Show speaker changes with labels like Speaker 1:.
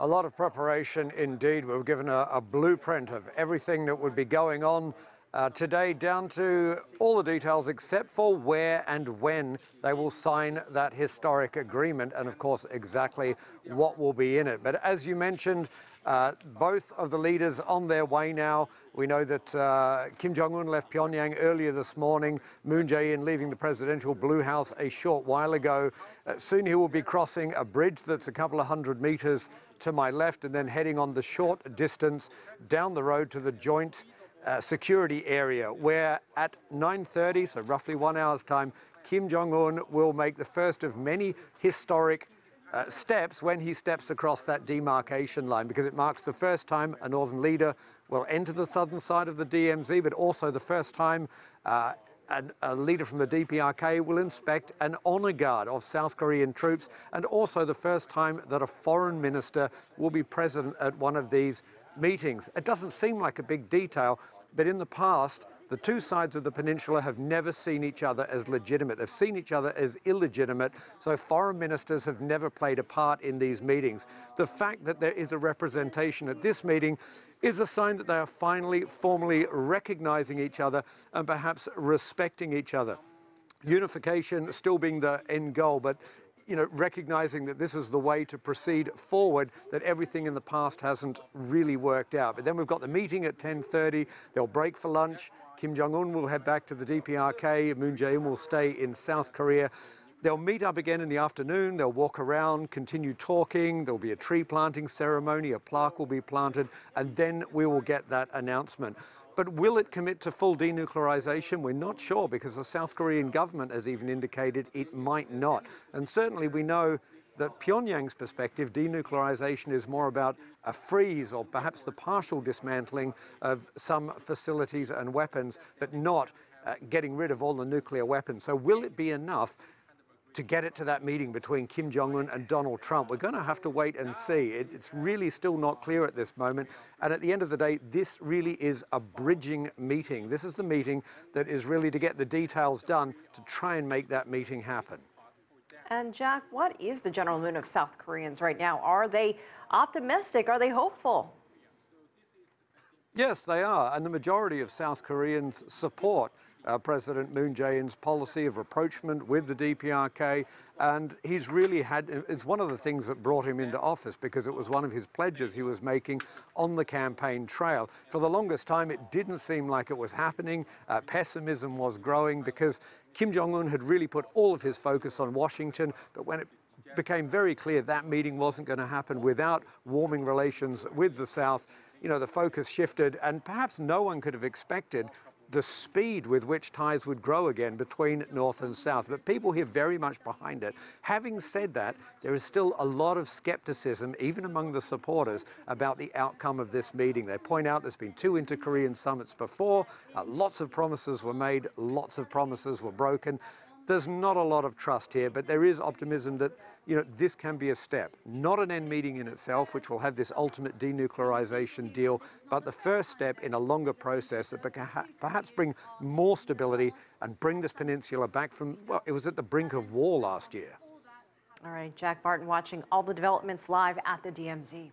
Speaker 1: A lot of preparation indeed. We were given a blueprint of everything that would be going on today, down to all the details except for where and when they will sign that historic agreement, and of course exactly what will be in it. But as you mentioned, both of the leaders on their way now. We know that Kim Jong-un left Pyongyang earlier this morning, Moon Jae-in leaving the presidential Blue House a short while ago. Soon he will be crossing a bridge that's a couple of hundred meters to my left and then heading on the short distance down the road to the joint security area, where at 9:30, so roughly 1 hour's time, Kim Jong-un will make the first of many historic steps when he steps across that demarcation line, because it marks the first time a northern leader will enter the southern side of the DMZ, but also the first time a leader from the DPRK will inspect an honor guard of South Korean troops, and also the first time that a foreign minister will be present at one of these meetings. It doesn't seem like a big detail, but in the past, the two sides of the peninsula have never seen each other as legitimate. They've seen each other as illegitimate, so foreign ministers have never played a part in these meetings. The fact that there is a representation at this meeting is a sign that they are finally formally recognizing each other and perhaps respecting each other. Unification still being the end goal, but recognizing that this is the way to proceed forward, that everything in the past hasn't really worked out. But then we've got the meeting at 10:30. They'll break for lunch. Kim Jong-un will head back to the DPRK. Moon Jae-in will stay in South Korea. They'll meet up again in the afternoon. They'll walk around, continue talking. There'll be a tree planting ceremony. A plaque will be planted, and then we will get that announcement. But will it commit to full denuclearization? We're not sure, because the South Korean government has even indicated it might not. And certainly we know that Pyongyang's perspective, denuclearization is more about a freeze or perhaps the partial dismantling of some facilities and weapons, but not getting rid of all the nuclear weapons. So will it be enough to get it to that meeting between Kim Jong-un and Donald Trump? We're going to have to wait and see. It's really still not clear at this moment. And at the end of the day, this really is a bridging meeting. This is the meeting that is really to get the details done to try and make that meeting happen.
Speaker 2: And Jack, what is the general mood of South Koreans right now? Are they optimistic? Are they hopeful?
Speaker 1: Yes, they are. And the majority of South Koreans support President Moon Jae-in's policy of rapprochement with the DPRK. And he's really it's one of the things that brought him into office, because it was one of his pledges he was making on the campaign trail. For the longest time, it didn't seem like it was happening. Pessimism was growing, because Kim Jong-un had really put all of his focus on Washington. But when it became very clear that meeting wasn't going to happen without warming relations with the South, the focus shifted, and perhaps no one could have expected the speed with which ties would grow again between North and South. But people here very much behind it. Having said that, there is still a lot of skepticism, even among the supporters, about the outcome of this meeting. They point out there's been 2 inter-Korean summits before. Lots of promises were made, lots of promises were broken. There's not a lot of trust here, but there is optimism that this can be a step. Not an end meeting in itself, which will have this ultimate denuclearization deal, but the first step in a longer process that perhaps bring more stability and bring this peninsula back from, well, it was at the brink of war last year.
Speaker 2: All right, Jack Barton watching all the developments live at the DMZ.